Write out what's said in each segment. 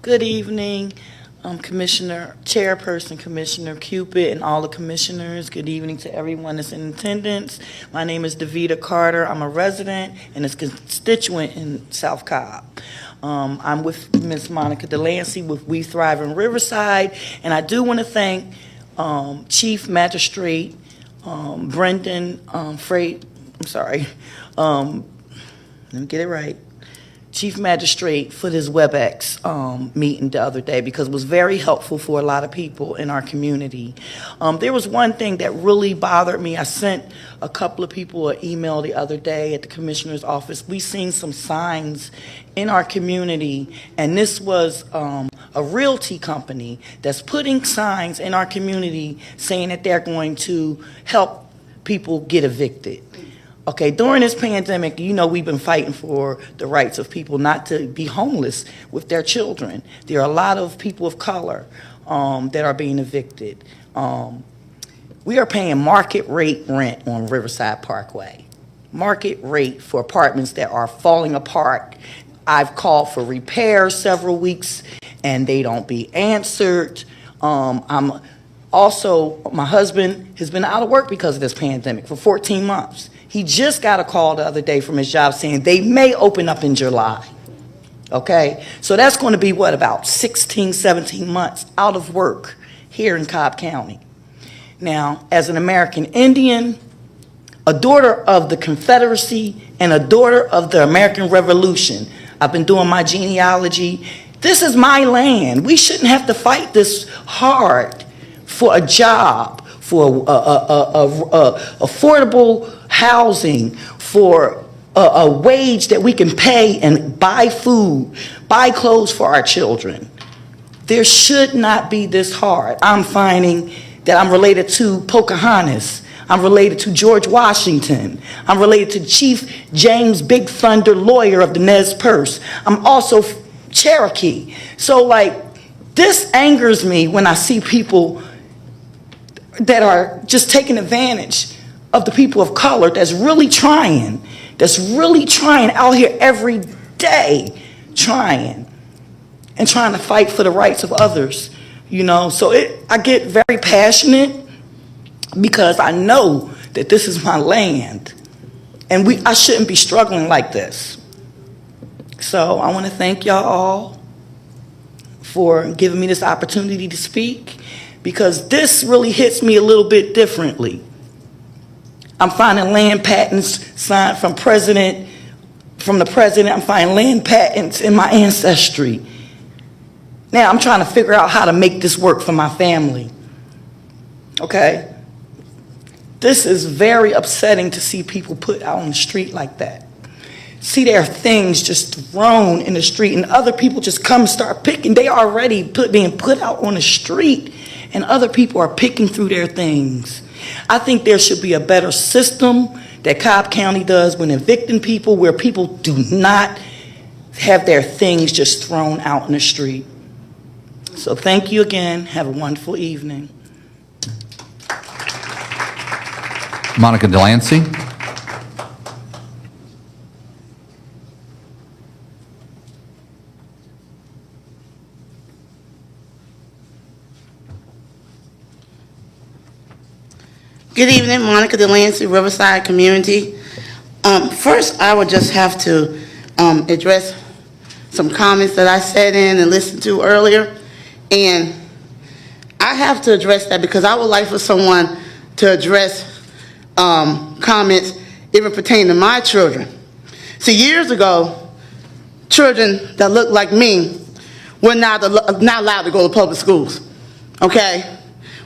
Good evening, Chairperson Commissioner Cupid, and all the commissioners. Good evening to everyone that's in attendance. My name is Davita Carter. I'm a resident and a constituent in South Cobb. I'm with Ms. Monica Delancey with We Thrive in Riverside, and I do want to thank Chief Magistrate Brendan Freight. I'm sorry. Let me get it right. Chief Magistrate for this WebEx meeting the other day, because it was very helpful for a lot of people in our community. There was one thing that really bothered me. I sent a couple of people an email the other day at the commissioner's office. We seen some signs in our community, and this was a realty company that's putting signs in our community saying that they're going to help people get evicted. Okay, during this pandemic, you know, we've been fighting for the rights of people not to be homeless with their children. There are a lot of people of color that are being evicted. We are paying market rate rent on Riverside Parkway. Market rate for apartments that are falling apart. I've called for repairs several weeks and they don't be answered. My husband has been out of work because of this pandemic for 14 months. He just got a call the other day from his job saying they may open up in July. Okay, so that's going to be what, about 16, 17 months out of work here in Cobb County. Now, as an American Indian, a daughter of the Confederacy and a daughter of the American Revolution, I've been doing my genealogy. This is my land. We shouldn't have to fight this hard for a job, for affordable housing, for a wage that we can pay and buy food, buy clothes for our children. There should not be this hard. I'm finding that I'm related to Pocahontas. I'm related to George Washington. I'm related to Chief James Big Thunder Lawyer of the Nez Perce. I'm also Cherokee. So this angers me when I see people that are just taking advantage of the people of color that's really trying out here every day, trying to fight for the rights of others, you know. So I get very passionate because I know that this is my land and I shouldn't be struggling like this. So I want to thank y'all all for giving me this opportunity to speak, because this really hits me a little bit differently. I'm finding land patents signed from the president. I'm finding land patents in my ancestry. Now I'm trying to figure out how to make this work for my family. Okay? This is very upsetting to see people put out on the street like that. See their things just thrown in the street, and other people just come start picking. They already being put out on the street, and other people are picking through their things. I think there should be a better system that Cobb County does when evicting people, where people do not have their things just thrown out in the street. So thank you again. Have a wonderful evening. Monica Delancey. Good evening, Monica Delancey, Riverside Community. First, I would just have to address some comments that I sat in and listened to earlier. And I have to address that because I would like for someone to address comments even pertaining to my children. See, years ago, children that looked like me were not allowed to go to public schools, okay?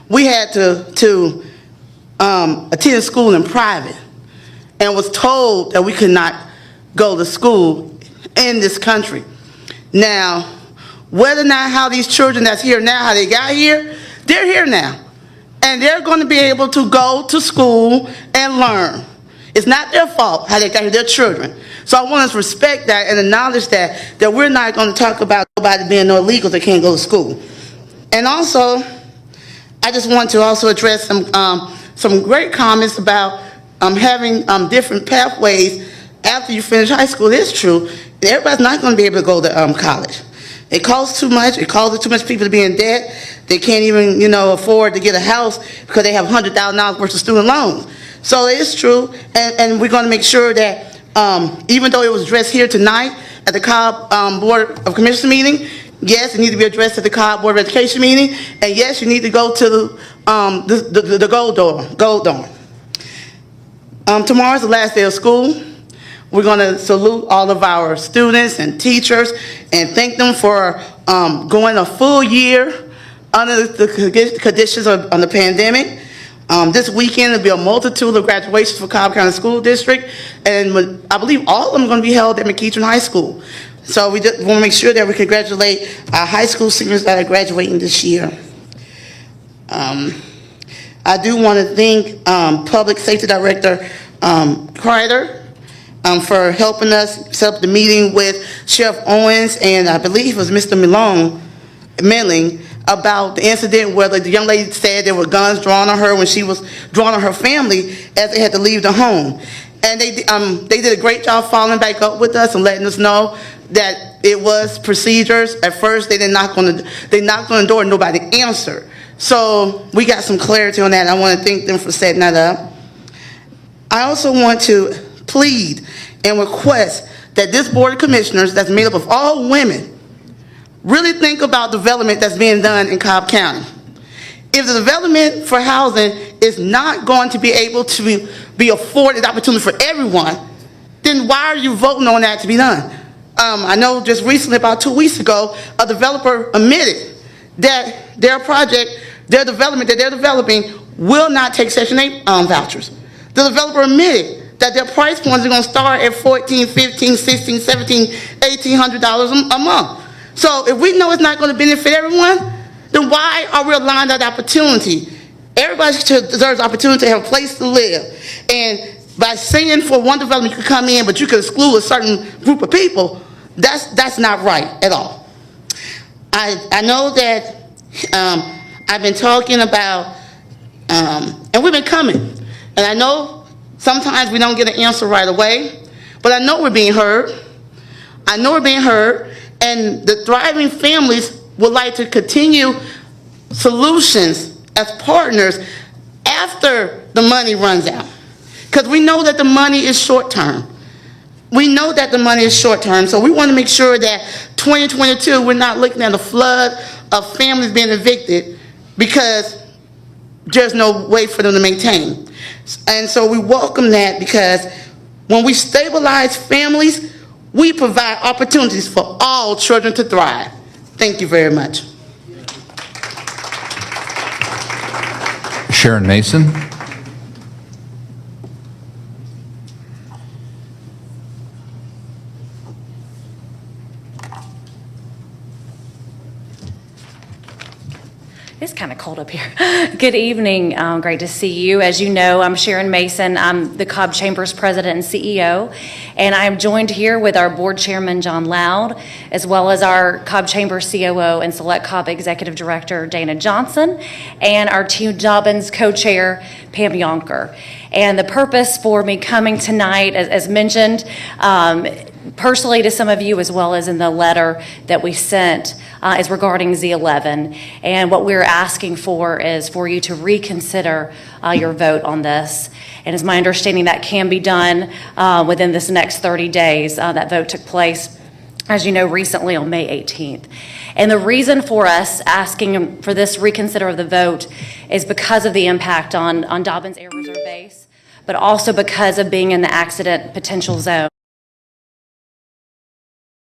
We had to attend school in private and was told that we could not go to school in this country. Now, whether or not how these children that's here now, how they got here, they're here now. And they're going to be able to go to school and learn. It's not their fault how they got here, they're children. So I want us to respect that and acknowledge that we're not going to talk about nobody being no illegals that can't go to school. And also, I just want to also address some great comments about having different pathways after you finish high school. It's true. Everybody's not going to be able to go to college. It costs too much. It causes too much people to be in debt. They can't even, afford to get a house because they have $100,000 worth of student loans. So it's true, and we're going to make sure that even though it was addressed here tonight at the Cobb Board of Commissioners meeting, yes, it needs to be addressed at the Cobb Board of Education meeting, and yes, you need to go to the Gold Dorm. Tomorrow's the last day of school. We're going to salute all of our students and teachers and thank them for going a full year under the conditions of the pandemic. This weekend will be a multitude of graduations for Cobb County School District, and I believe all of them are going to be held at McEachern High School. So we just want to make sure that we congratulate our high school seniors that are graduating this year. I do want to thank Public Safety Director Kreider for helping us set up the meeting with Sheriff Owens and I believe it was Mr. Milling about the incident where the young lady said there were guns drawn on her when she was drawn on her family as they had to leave the home. And they did a great job following back up with us and letting us know that it was procedures. At first, they knocked on the door and nobody answered. So we got some clarity on that. I want to thank them for setting that up. I also want to plead and request that this Board of Commissioners that's made up of all women really think about development that's being done in Cobb County. If the development for housing is not going to be able to be afforded opportunity for everyone, then why are you voting on that to be done? I know just recently, about 2 weeks ago, a developer admitted that their project, their development that they're developing will not take Section 8 vouchers. The developer admitted that their price points are going to start at $1,400, $1,500, $1,600, $1,700, $1,800 a month. So if we know it's not going to benefit everyone, then why are we allowing that opportunity? Everybody deserves the opportunity to have a place to live. And by saying for one development you could come in, but you could exclude a certain group of people, that's not right at all. I know that I've been talking about, and we've been coming, and I know sometimes we don't get an answer right away, but I know we're being heard. I know we're being heard, and the Thriving Families would like to continue solutions as partners after the money runs out. Because we know that the money is short-term. We know that the money is short-term, so we want to make sure that 2022, we're not looking at a flood of families being evicted because there's no way for them to maintain. And so we welcome that because when we stabilize families, we provide opportunities for all children to thrive. Thank you very much. Sharon Mason. It's kind of cold up here. Good evening. Great to see you. As you know, I'm Sharon Mason. I'm the Cobb Chamber's President and CEO, and I'm joined here with our Board Chairman, John Loud, as well as our Cobb Chamber COO and Select Cobb Executive Director, Dana Johnson, and our Team Dobbins Co-Chair, Pam Yonker. And the purpose for me coming tonight, as mentioned, personally to some of you as well as in the letter that we sent, is regarding Z11. And what we're asking for is for you to reconsider your vote on this. And it's my understanding that can be done within this next 30 days. That vote took place, as you know, recently on May 18th. And the reason for us asking for this reconsider of the vote is because of the impact on Dobbins Air Reserve Base, but also because of being in the accident potential zone.